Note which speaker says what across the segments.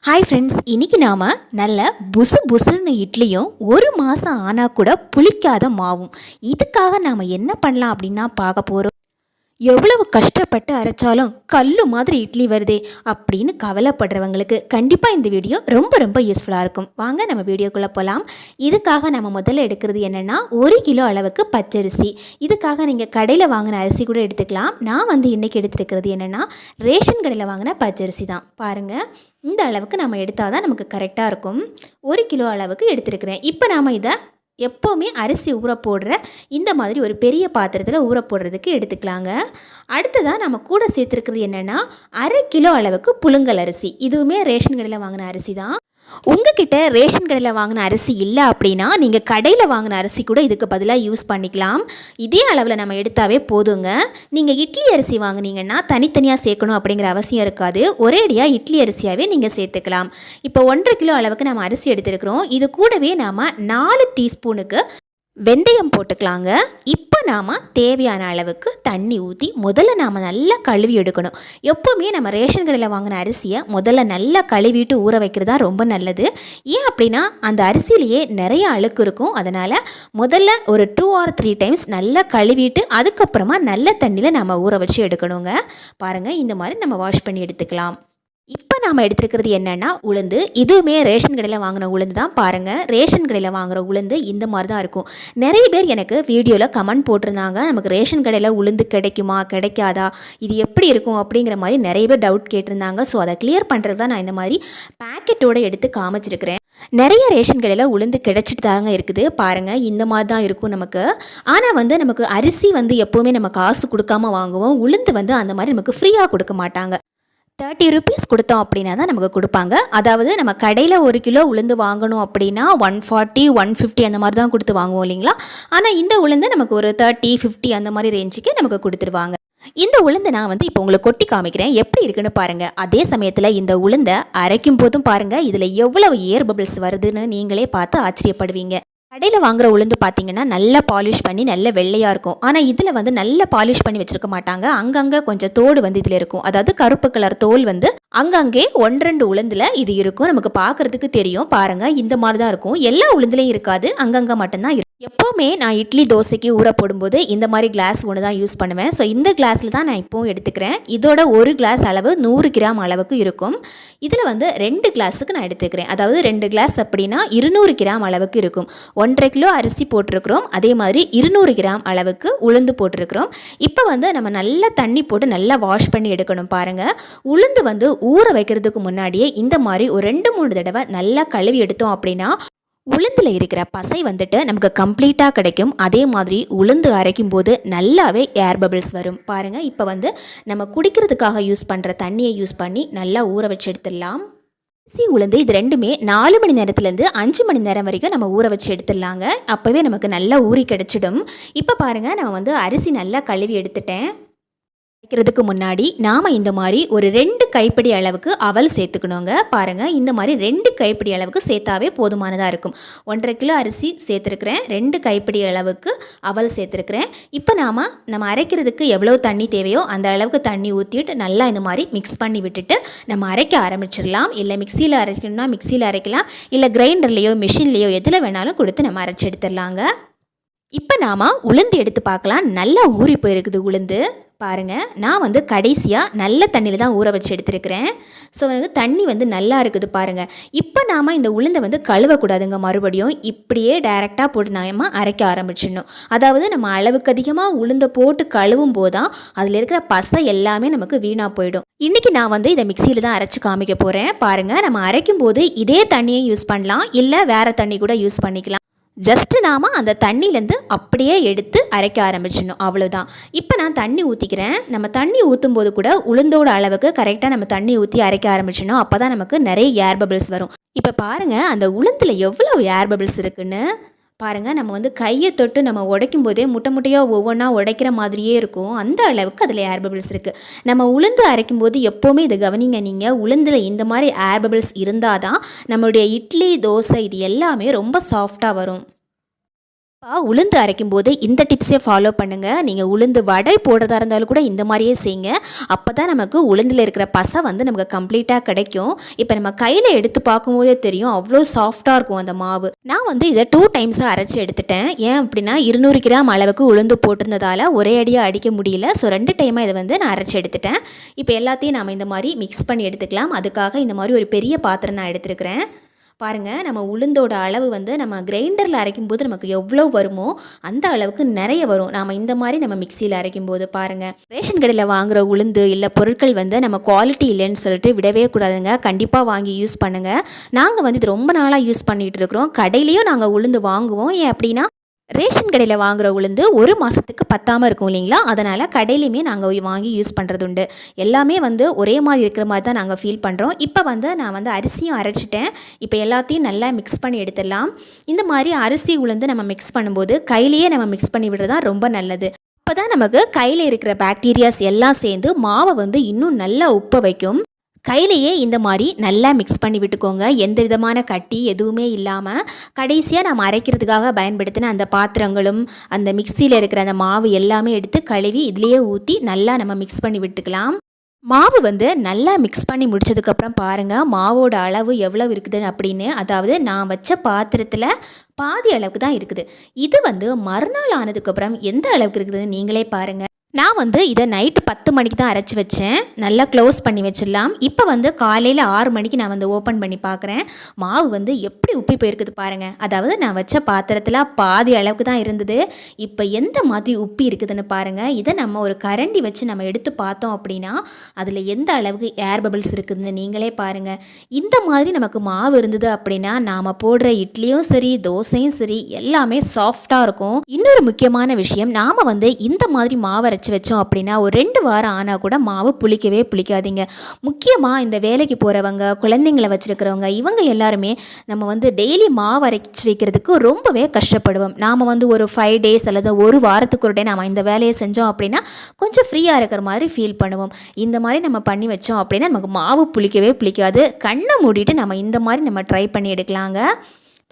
Speaker 1: Hi friends, இன்றைக்கி நாம் நல்ல புசு புசுன்னு இட்லியும் ஒரு மாதம் ஆனால் கூட புளிக்காத மாவும் இதுக்காக நாம் என்ன பண்ணலாம் அப்படின்னா பார்க்க போகிறோம். எவ்வளவு கஷ்டப்பட்டு அரைச்சாலும் கல்லு மாதிரி இட்லி வருதே அப்படின்னு கவலைப்படுறவங்களுக்கு கண்டிப்பாக இந்த வீடியோ ரொம்ப ரொம்ப யூஸ்ஃபுல்லாக இருக்கும். வாங்க நம்ம வீடியோக்குள்ளே போகலாம். இதுக்காக நம்ம முதல்ல எடுக்கிறது என்னென்னா 1 கிலோ அளவுக்கு பச்சரிசி. இதுக்காக நீங்கள் கடையில் வாங்கின அரிசி கூட எடுத்துக்கலாம். நான் இன்றைக்கி எடுத்துருக்கிறது என்னென்னா ரேஷன் கடையில் வாங்கின பச்சரிசி தான். பாருங்கள், இந்த அளவுக்கு நம்ம எடுத்தால் தான் நமக்கு கரெக்டாக இருக்கும். 1 கிலோ அளவுக்கு எடுத்துருக்கிறேன். இப்போ நாம் இதை எப்போவுமே அரிசி ஊற போடுற இந்த மாதிரி ஒரு பெரிய பாத்திரத்தில் ஊற போடுறதுக்கு எடுத்துக்கலாங்க. அடுத்ததாக நம்ம கூட சேர்த்துருக்கிறது என்னென்னா 1/2 கிலோ அளவுக்கு புழுங்கல் அரிசி. இதுவுமே ரேஷன் கடையில் வாங்கின அரிசி தான். உங்ககிட்ட ரேஷன் கடையில் வாங்கின அரிசி இல்லை அப்படின்னா நீங்கள் கடையில் வாங்கின அரிசி கூட இதுக்கு பதிலாக யூஸ் பண்ணிக்கலாம். இதே அளவில் நம்ம எடுத்தாவே போதுங்க. நீங்கள் இட்லி அரிசி வாங்கினீங்கன்னா தனித்தனியாக சேர்க்கணும் அப்படிங்கிற அவசியம் இருக்காது. ஒரேடியாக இட்லி அரிசியாகவே நீங்கள் சேர்த்துக்கலாம். இப்போ 1/2 கிலோ அளவுக்கு நம்ம அரிசி எடுத்துருக்கிறோம். இது கூடவே நாம் 4 டீஸ்பூனுக்கு வெந்தயம் போட்டுக்கலாங்க. இப்போ நாம் தேவையான அளவுக்கு தண்ணி ஊற்றி முதல்ல நாம் நல்லா கழுவி எடுக்கணும். எப்போவுமே நம்ம ரேஷன் கடையில் வாங்கின அரிசியை முதல்ல நல்லா கழுவிட்டு ஊற வைக்கிறது தான் ரொம்ப நல்லது. ஏன் அப்படின்னா அந்த அரிசியிலேயே நிறைய அழுக்கு இருக்கும். அதனால் முதல்ல ஒரு 2 or 3 டைம்ஸ் நல்லா கழுவிட்டு அதுக்கப்புறமா நல்ல தண்ணியில் நம்ம ஊற வச்சு எடுக்கணுங்க. பாருங்கள், இந்த மாதிரி நம்ம வாஷ் பண்ணி எடுத்துக்கலாம். இப்போ நாம் எடுத்துருக்கிறது என்னென்னா உளுந்து. இதுவுமே ரேஷன் கடையில் வாங்கின உளுந்து தான். பாருங்கள், ரேஷன் கடையில் வாங்குகிற உளுந்து இந்த மாதிரி தான் இருக்கும். நிறைய பேர் எனக்கு வீடியோவில் கமெண்ட் போட்டிருந்தாங்க, நமக்கு ரேஷன் கடையில் உளுந்து கிடைக்குமா கிடைக்காதா, இது எப்படி இருக்கும் அப்படிங்கிற மாதிரி நிறைய பேர் டவுட் கேட்டிருந்தாங்க. ஸோ அதை கிளியர் பண்ணுறது தான் நான் இந்த மாதிரி பேக்கெட்டோடு எடுத்து காமிச்சிருக்கிறேன். நிறைய ரேஷன் கடையில் உளுந்து கிடைச்சிட்டு தாங்க இருக்குது. பாருங்கள், இந்த மாதிரி தான் இருக்கும் நமக்கு. ஆனால் நமக்கு அரிசி எப்போவுமே நம்ம காசு கொடுக்காம வாங்குவோம். உளுந்து அந்த மாதிரி நமக்கு ஃப்ரீயாக கொடுக்க மாட்டாங்க. 30 rupees கொடுத்தோம் அப்படின்னா தான் நமக்கு கொடுப்பாங்க. அதாவது நம்ம கடையில் 1 கிலோ உளுந்து வாங்கணும் அப்படின்னா 140, 150 அந்த மாதிரி தான் கொடுத்து வாங்குவோம் இல்லைங்களா. ஆனால் இந்த உளுந்து நமக்கு ஒரு 30, 50 அந்த மாதிரி ரேஞ்சுக்கு நமக்கு கொடுத்துருவாங்க. இந்த உளுந்தை நான் இப்போ உங்களுக்கு கொட்டி காமிக்கிறேன், எப்படி இருக்குன்னு பாருங்கள். அதே சமயத்தில் இந்த உளுந்தை அரைக்கும் போதும் பாருங்கள், இதில் எவ்வளவு ஏர் பபிள்ஸ் வருதுன்னு நீங்களே பார்த்து ஆச்சரியப்படுவீங்க. கடையில் வாங்குகிற உளுந்து பார்த்தீங்கன்னா நல்லா பாலிஷ் பண்ணி நல்ல வெள்ளையாக இருக்கும். ஆனால் இதில் நல்லா பாலிஷ் பண்ணி வச்சுருக்க மாட்டாங்க. அங்கங்கே கொஞ்சம் தோடு இதில் இருக்கும். அதாவது கருப்பு கலர் தோல் அங்கங்கே 1-2 உளுந்தில் இது இருக்கும். நமக்கு பார்க்குறதுக்கு தெரியும். பாருங்கள், இந்த மாதிரி தான் இருக்கும். எல்லா உளுந்துலையும் இருக்காது, அங்கங்கே மட்டும்தான் இருக்கும். எப்போவுமே நான் இட்லி தோசைக்கு ஊற போடும்போது இந்த மாதிரி கிளாஸ் ஒன்று தான் யூஸ் பண்ணுவேன். ஸோ இந்த கிளாஸில் தான் நான் இப்போவும் எடுத்துக்கிறேன். இதோட 1 கிளாஸ் அளவு 100 கிராம் அளவுக்கு இருக்கும். இதில் 2 கிளாஸுக்கு நான் எடுத்துக்கிறேன். அதாவது 2 கிளாஸ் அப்படின்னா 200 கிராம் அளவுக்கு இருக்கும். 1.5 கிலோ அரிசி போட்டிருக்கிறோம். அதே மாதிரி 200 கிராம் அளவுக்கு உளுந்து போட்டிருக்கிறோம். இப்போ நம்ம நல்லா தண்ணி போட்டு நல்லா வாஷ் பண்ணி எடுக்கணும். பாருங்கள், உளுந்து ஊற வைக்கிறதுக்கு முன்னாடியே இந்த மாதிரி ஒரு 2-3 தடவை நல்லா கழுவி எடுத்தோம் அப்படின்னா உளுந்தில் இருக்கிற பசை நமக்கு கம்ப்ளீட்டாக கிடைக்கும். அதே மாதிரி உளுந்து அரைக்கும் போது நல்லாவே ஏர் பபிள்ஸ் வரும். பாருங்கள், இப்போ நம்ம குடிக்கிறதுக்காக யூஸ் பண்ணுற தண்ணியை யூஸ் பண்ணி நல்லா ஊற வச்சு எடுத்துடலாம். அரிசி உளுந்து இது ரெண்டுமே 4 மணி நேரத்துலேருந்து 5 மணி நேரம் வரைக்கும் நம்ம ஊற வச்சு எடுத்துடலாங்க. அப்போவே நமக்கு நல்லா ஊறி கிடச்சிடும். இப்போ பாருங்கள், நான் அரிசி நல்லா கழுவி எடுத்துட்டேன். வைக்கிறதுக்கு முன்னாடி நாம் இந்த மாதிரி ஒரு 2 கைப்பிடி அளவுக்கு அவல் சேர்த்துக்கணுங்க. பாருங்கள், இந்த மாதிரி 2 கைப்பிடி அளவுக்கு சேர்த்தாவே போதுமானதாக இருக்கும். 1.5 கிலோ அரிசி சேர்த்துருக்கிறேன், 2 கைப்பிடி அளவுக்கு அவல் சேர்த்துருக்கிறேன். இப்போ நம்ம அரைக்கிறதுக்கு எவ்வளோ தண்ணி தேவையோ அந்த அளவுக்கு தண்ணி ஊற்றிட்டு நல்லா இந்த மாதிரி மிக்ஸ் பண்ணி விட்டுட்டு நம்ம அரைக்க ஆரம்பிச்சிடலாம். இல்லை மிக்சியில் அரைக்கணும்னா மிக்சியில் அரைக்கலாம், இல்லை கிரைண்டர்லேயோ மிஷின்லேயோ எதில் வேணாலும் கொடுத்து நம்ம அரைச்சி எடுத்துடலாங்க. இப்போ நாம் உளுந்து எடுத்து பார்க்கலாம். நல்லா ஊறி போயிருக்குது உளுந்து. பாருங்கள், நான் கடைசியாக நல்ல தண்ணியில் தான் ஊற வச்சு எடுத்துருக்கிறேன். ஸோ தண்ணி நல்லா இருக்குது பாருங்கள். இப்போ நாம் இந்த உளுந்தை கழுவக்கூடாதுங்க. மறுபடியும் இப்படியே டைரெக்டாக போட்டு நாம் அரைக்க ஆரம்பிச்சிடணும். அதாவது நம்ம அளவுக்கு அதிகமாக உளுந்தை போட்டு கழுவும் போது தான் அதில் இருக்கிற பசை எல்லாமே நமக்கு வீணாக போயிடும். இன்றைக்கி நான் இதை மிக்சியில் தான் அரைச்சி காமிக்க போகிறேன். பாருங்கள், நம்ம அரைக்கும் போது இதே தண்ணியை யூஸ் பண்ணலாம், இல்லை வேறு தண்ணி கூட யூஸ் பண்ணிக்கலாம். ஜஸ்ட்டு நாம் அந்த தண்ணியிலேருந்து அப்படியே எடுத்து அரைக்க ஆரம்பிச்சிடணும், அவ்வளோதான். இப்போ நான் தண்ணி ஊற்றிக்கிறேன். நம்ம தண்ணி ஊற்றும் போது கூட உளுந்தோட அளவுக்கு கரெக்டாக நம்ம தண்ணி ஊற்றி அரைக்க ஆரம்பிச்சிடணும். அப்போ தான் நமக்கு நிறைய ஏர் பபிள்ஸ் வரும். இப்போ பாருங்கள், அந்த உளுந்தில் எவ்வளோ ஏர் பபிள்ஸ் இருக்குன்னு பாருங்கள். நம்ம கையை தொட்டு நம்ம உடைக்கும் போதே முட்டை முட்டையாக ஒவ்வொன்றா உடைக்கிற மாதிரியே இருக்கும். அந்த அளவுக்கு அதில் ஏர் பபிள்ஸ் இருக்குது. நம்ம உளுந்து அரைக்கும் போது எப்போவுமே இதை கவனிங்க. நீங்கள் உளுந்தில் இந்த மாதிரி ஏர் பபிள்ஸ் இருந்தால் தான் நம்மளுடைய இட்லி தோசை இது எல்லாமே ரொம்ப சாஃப்டாக வரும். உளுந்து அரைக்கும் போது இந்த டிப்ஸே ஃபாலோ பண்ணுங்கள். நீங்கள் உளுந்து வடை போடுறதா இருந்தாலும் கூட இந்த மாதிரியே செய்யுங்க. அப்போ தான் நமக்கு உளுந்தில் இருக்கிற பசை வந்து நமக்கு கம்ப்ளீட்டாக கிடைக்கும். இப்போ நம்ம கையில் எடுத்து பார்க்கும்போதே தெரியும், அவ்வளோ சாஃப்டாக இருக்கும் அந்த மாவு. நான் வந்து இதை 2 டைம்ஸாக அரைச்சி எடுத்துட்டேன். ஏன் அப்படின்னா 200 கிராம் அளவுக்கு உளுந்து போட்டிருந்ததால் ஒரே அடியாக அடிக்க முடியல. ஸோ 2 டைமாக இதை வந்து நான் அரைச்சி எடுத்துட்டேன். இப்போ எல்லாத்தையும் நம்ம இந்த மாதிரி மிக்ஸ் பண்ணி எடுத்துக்கலாம். அதுக்காக இந்த மாதிரி ஒரு பெரிய பாத்திரம் நான் எடுத்துருக்கிறேன். பாருங்கள், நம்ம உளுந்தோட அளவு வந்து நம்ம கிரைண்டரில் அரைக்கும்போது நமக்கு எவ்வளோ வருமோ அந்த அளவுக்கு நிறைய வரும். நாம் இந்த மாதிரி நம்ம மிக்சியில் அரைக்கும்போது பாருங்கள். ரேஷன் கடையில் வாங்குகிற உளுந்து இல்லை பொருட்கள் வந்து நம்ம குவாலிட்டி இல்லைன்னு சொல்லிட்டு விடவே கூடாதுங்க. கண்டிப்பாக வாங்கி யூஸ் பண்ணுங்கள். நாங்கள் வந்து இது ரொம்ப நாளாக யூஸ் பண்ணிகிட்டு இருக்கிறோம். கடையிலையும் நாங்கள் உளுந்து வாங்குவோம். ஏன் அப்படின்னா ரேஷன் கடையில் வாங்குகிற உளுந்து ஒரு மாதத்துக்கு பத்தாமல் இருக்கும் இல்லைங்களா, அதனால் கடையிலையுமே நாங்கள் வாங்கி யூஸ் பண்ணுறது உண்டு. எல்லாமே வந்து ஒரே மாதிரி இருக்கிற மாதிரி தான் நாங்கள் ஃபீல் பண்ணுறோம். இப்போ வந்து நான் வந்து அரிசியும் அரைச்சிட்டேன். இப்போ எல்லாத்தையும் நல்லா மிக்ஸ் பண்ணி எடுத்துடலாம். இந்த மாதிரி அரிசி உளுந்து நம்ம மிக்ஸ் பண்ணும்போது கையிலேயே நம்ம மிக்ஸ் பண்ணி விடுறது தான் ரொம்ப நல்லது. அப்போ தான் நமக்கு கையில் இருக்கிற பாக்டீரியாஸ் எல்லாம் சேர்ந்து மாவை வந்து இன்னும் நல்லா உப்ப வைக்கும். கையிலையே இந்த மாதிரி நல்லா மிக்ஸ் பண்ணி விட்டுக்கோங்க. எந்த விதமான கட்டி எதுவுமே இல்லாமல் கடைசியாக நம்ம அரைக்கிறதுக்காக பயன்படுத்தின அந்த பாத்திரங்களும் அந்த மிக்சியில் இருக்கிற அந்த மாவு எல்லாமே எடுத்து கழுவி இதுலேயே ஊற்றி நல்லா நம்ம மிக்ஸ் பண்ணி விட்டுக்கலாம். மாவு வந்து நல்லா மிக்ஸ் பண்ணி முடிச்சதுக்கப்புறம் பாருங்கள் மாவோட அளவு எவ்வளோ இருக்குது அப்படின்னு. அதாவது நான் வச்ச பாத்திரத்தில் பாதி அளவுக்கு தான் இருக்குது. இது வந்து மறுநாள் ஆனதுக்கப்புறம் எந்த அளவுக்கு இருக்குதுன்னு நீங்களே பாருங்கள். நான் வந்து இதை நைட்டு 10 மணிக்கு தான் அரைச்சி வச்சேன். நல்லா க்ளோஸ் பண்ணி வச்சிடலாம். இப்போ வந்து காலையில் 6 மணிக்கு நான் வந்து ஓப்பன் பண்ணி பார்க்குறேன். மாவு வந்து எப்படி உப்பி போயிருக்குது பாருங்கள். அதாவது நான் வச்ச பாத்திரத்தில் பாதி அளவுக்கு தான் இருந்தது. இப்போ எந்த மாதிரி உப்பி இருக்குதுன்னு பாருங்கள். இதை நம்ம ஒரு கரண்டி வச்சு நம்ம எடுத்து பார்த்தோம் அப்படின்னா அதில் எந்த அளவுக்கு ஏர் பபிள்ஸ் இருக்குதுன்னு நீங்களே பாருங்கள். இந்த மாதிரி நமக்கு மாவு இருந்தது அப்படின்னா நாம் போடுற இட்லியும் சரி தோசையும் சரி எல்லாமே சாஃப்டாக இருக்கும். இன்னொரு முக்கியமான விஷயம், நாம் வந்து இந்த மாதிரி மாவு அரைச்சி வச்சோம் அப்படின்னா ஒரு 2 வாரம் ஆனால் கூட மாவு புளிக்கவே புளிக்காதீங்க. முக்கியமாக இந்த வேலைக்கு போகிறவங்க, குழந்தைங்களை வச்சுருக்கிறவங்க, இவங்க எல்லாருமே நம்ம வந்து டெய்லி மாவு அரைச்சி வைக்கிறதுக்கு ரொம்பவே கஷ்டப்படுவோம். நாம் வந்து ஒரு 5 டேஸ் அல்லது ஒரு வாரத்துக்கு ஒரு டே நம்ம இந்த வேலையை செஞ்சோம் அப்படின்னா கொஞ்சம் ஃப்ரீயாக இருக்கிற மாதிரி ஃபீல் பண்ணுவோம். இந்த மாதிரி நம்ம பண்ணி வச்சோம் அப்படின்னா நமக்கு மாவு புளிக்கவே புளிக்காது. கண்ணை மூடிட்டு நம்ம இந்த மாதிரி நம்ம ட்ரை பண்ணி எடுக்கலாங்க.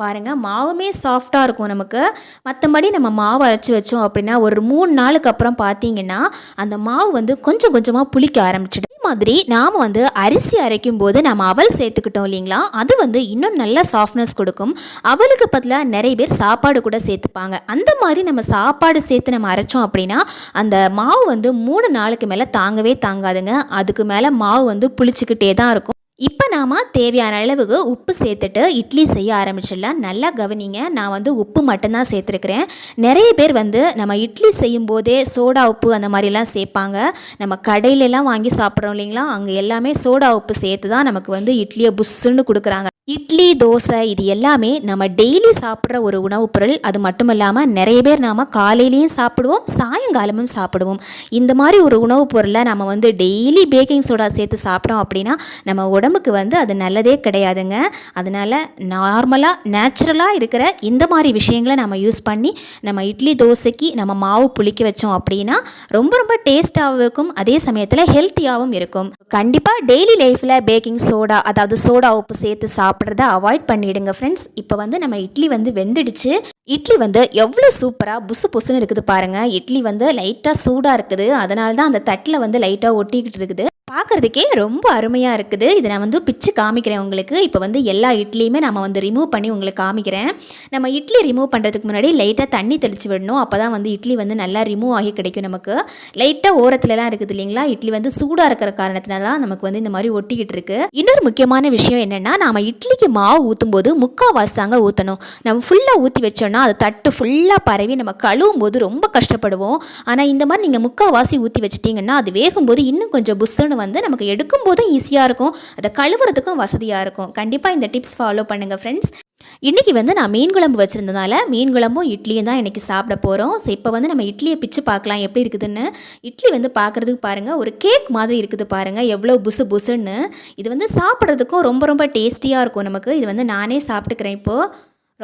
Speaker 1: பாருங்கள், மாவுமே சாஃப்டாக இருக்கும் நமக்கு. மற்றபடி நம்ம மாவு அரைச்சி வச்சோம் அப்படின்னா ஒரு 3 நாளுக்கு அப்புறம் பார்த்தீங்கன்னா அந்த மாவு வந்து கொஞ்சம் கொஞ்சமாக புளிக்க ஆரம்பிச்சிடும். மாதிரி நாம் வந்து அரிசி அரைக்கும் போது நம்ம அவல் சேர்த்துக்கிட்டோம் இல்லைங்களா, அது வந்து இன்னும் நல்ல சாஃப்ட்னஸ் கொடுக்கும். அவலுக்கு பதிலாக நிறைய பேர் சாப்பாடு கூட சேர்த்துப்பாங்க. அந்த மாதிரி நம்ம சாப்பாடு சேர்த்து நம்ம அரைச்சோம் அப்படின்னா அந்த மாவு வந்து 3 நாளுக்கு மேலே தாங்கவே தாங்காதுங்க. அதுக்கு மேலே மாவு வந்து புளிச்சிக்கிட்டே தான் இருக்கும். இப்போ நாம் தேவையான அளவுக்கு உப்பு சேர்த்துட்டு இட்லி செய்ய ஆரம்பிச்சிடலாம். நல்லா கவனிங்க, நான் வந்து உப்பு மட்டும்தான் சேர்த்துருக்கிறேன். நிறைய பேர் வந்து நம்ம இட்லி செய்யும் போதே சோடா உப்பு அந்த மாதிரிலாம் சேர்ப்பாங்க. நம்ம கடையிலலாம் வாங்கி சாப்பிட்றோம் இல்லைங்களா, அங்கே எல்லாமே சோடா உப்பு சேர்த்து தான் நமக்கு வந்து இட்லியை புஷ்ஷுன்னு கொடுக்குறாங்க. இட்லி தோசை இது எல்லாமே நம்ம டெய்லி சாப்பிட்ற ஒரு உணவுப் பொருள். அது மட்டும் இல்லாமல் நிறைய பேர் நாம் காலையிலையும் சாப்பிடுவோம், சாயங்காலமும் சாப்பிடுவோம். இந்த மாதிரி ஒரு உணவுப் பொருளை நம்ம வந்து டெய்லி பேக்கிங் சோடா சேர்த்து சாப்பிட்டோம் அப்படின்னா நம்ம உடம்புக்கு வந்து அது நல்லதே கிடையாதுங்க. அதனால் நார்மலாக நேச்சுரலாக இருக்கிற இந்த மாதிரி விஷயங்களை நம்ம யூஸ் பண்ணி நம்ம இட்லி தோசைக்கு நம்ம மாவு புளிக்க வச்சோம் அப்படின்னா ரொம்ப ரொம்ப டேஸ்ட்டாகவும் இருக்கும், அதே சமயத்தில் ஹெல்த்தியாகவும் இருக்கும். கண்டிப்பாக டெய்லி லைஃப்பில் பேக்கிங் சோடா அதாவது சோடா உப்பு சேர்த்து சாப்பிட்றத அவாய்ட் பண்ணிவிடுங்க ஃப்ரெண்ட்ஸ். இப்போ வந்து நம்ம இட்லி வந்து வெந்துடுச்சு. இட்லி வந்து எவ்வளோ சூப்பராக புசு புசுன்னு இருக்குது பாருங்கள். இட்லி வந்து லைட்டாக சூடாக இருக்குது, அதனால தான் அந்த தட்டில் வந்து லைட்டாக ஒட்டிக்கிட்டு இருக்குது. பார்க்குறதுக்கே ரொம்ப அருமையாக இருக்குது. இதை நான் வந்து பிச்சு காமிக்கிறேன் உங்களுக்கு. இப்போ வந்து எல்லா இட்லியுமே நம்ம வந்து ரிமூவ் பண்ணி உங்களுக்கு காமிக்கிறேன். நம்ம இட்லி ரிமூவ் பண்ணுறதுக்கு முன்னாடி லைட்டாக தண்ணி தெளித்து விடணும். அப்போ தான் வந்து இட்லி வந்து நல்லா ரிமூவ் ஆகி கிடைக்கும் நமக்கு. லைட்டாக ஓரத்துலலாம் இருக்குது இல்லைங்களா, இட்லி வந்து சூடாக இருக்கிற காரணத்தினால தான் நமக்கு வந்து இந்த மாதிரி ஒட்டிக்கிட்டு இருக்கு. இன்னொரு முக்கியமான விஷயம் என்னென்னா, நம்ம இட்லிக்கு மாவு ஊற்றும் போது முக்கால்வாசி தாங்க ஊற்றணும். நம்ம ஃபுல்லாக ஊற்றி வச்சோன்னா அது தட்டு ஃபுல்லாக பரவி நம்ம கழுவும் போது ரொம்ப கஷ்டப்படுவோம். ஆனால் இந்த மாதிரி நீங்கள் முக்கால்வாசி ஊற்றி வச்சிட்டிங்கன்னா அது வேகும்போது இன்னும் கொஞ்சம் புஷ்ஷுன்னு வந்து நமக்கு எடுக்கும் போதும் ஈஸியாக இருக்கும், அதை கழுவுறதுக்கும் வசதியாக இருக்கும். கண்டிப்பாக இந்த டிப்ஸ் ஃபாலோ பண்ணுங்கள் ஃப்ரெண்ட்ஸ். இன்றைக்கி வந்து நான் மீன் குழம்பு வச்சுருந்ததால மீன் குழம்பும் இட்லியும் தான் இன்றைக்கி சாப்பிட போகிறோம். ஸோ இப்போ வந்து நம்ம இட்லியை பிச்சு பார்க்கலாம் எப்படி இருக்குதுன்னு. இட்லி வந்து பார்க்குறதுக்கு பாருங்கள் ஒரு கேக் மாதிரி இருக்குது பாருங்கள், எவ்வளோ புசு புசுன்னு. இது வந்து சாப்பிட்றதுக்கும் ரொம்ப ரொம்ப டேஸ்டியாக இருக்கும் நமக்கு. இது வந்து நானே சாப்பிட்டுக்கிறேன் இப்போது.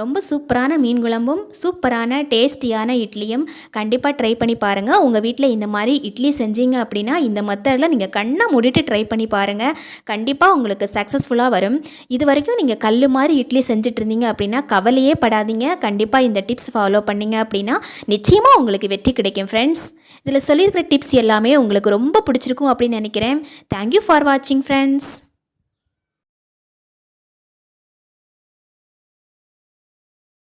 Speaker 1: ரொம்ப சூப்பரான மீன் குழம்பும் சூப்பரான டேஸ்டியான இட்லியும் கண்டிப்பாக ட்ரை பண்ணி பாருங்கள். உங்கள் வீட்டில் இந்த மாதிரி இட்லி செஞ்சீங்க அப்படின்னா இந்த மெத்தடில் நீங்கள் கண்ணை மூடிட்டு ட்ரை பண்ணி பாருங்கள். கண்டிப்பாக உங்களுக்கு சக்ஸஸ்ஃபுல்லாக வரும். இது வரைக்கும் நீங்கள் கல் மாதிரி இட்லி செஞ்சுட்டு இருந்தீங்க அப்படின்னா கவலையே படாதீங்க. கண்டிப்பாக இந்த டிப்ஸ் ஃபாலோ பண்ணிங்க அப்படின்னா நிச்சயமாக உங்களுக்கு வெற்றி கிடைக்கும் ஃப்ரெண்ட்ஸ். இதில் சொல்லியிருக்கிற டிப்ஸ் எல்லாமே உங்களுக்கு ரொம்ப பிடிச்சிருக்கும் அப்படின்னு நினைக்கிறேன். தேங்க்யூ ஃபார் வாட்சிங் ஃப்ரெண்ட்ஸ்.